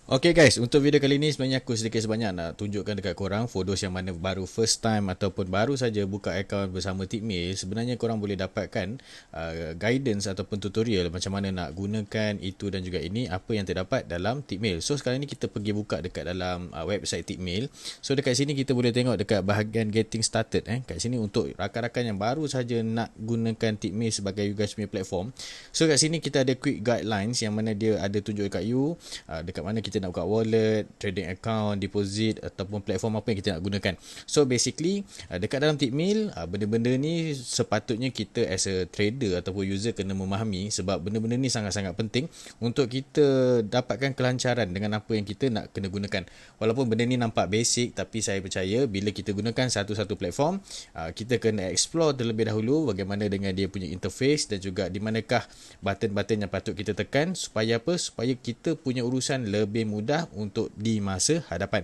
Okay guys, untuk video kali ni sebenarnya aku sedikit sebanyak nak tunjukkan dekat korang for those yang mana baru first time ataupun baru saja buka akaun bersama Tikmail. Sebenarnya korang boleh dapatkan guidance ataupun tutorial macam mana nak gunakan itu dan juga ini, apa yang terdapat dalam Tikmail. So sekarang ni kita pergi buka dekat dalam website Tikmail. So dekat sini kita boleh tengok dekat bahagian getting started. Kat sini untuk rakan-rakan yang baru saja nak gunakan Tikmail sebagai you guys punya platform. So kat sini kita ada quick guidelines yang mana dia ada tunjuk dekat you dekat mana kita nak buka wallet, trading account, deposit ataupun platform apa yang kita nak gunakan. So basically dekat dalam Tikmail, benda-benda ni sepatutnya kita as a trader ataupun user kena memahami, sebab benda-benda ni sangat-sangat penting untuk kita dapatkan kelancaran dengan apa yang kita nak kena gunakan. Walaupun benda ni nampak basic, tapi saya percaya bila kita gunakan satu-satu platform, kita kena explore terlebih dahulu bagaimana dengan dia punya interface dan juga di manakah button-button yang patut kita tekan supaya apa? Supaya kita punya urusan lebih mudah untuk di masa hadapan.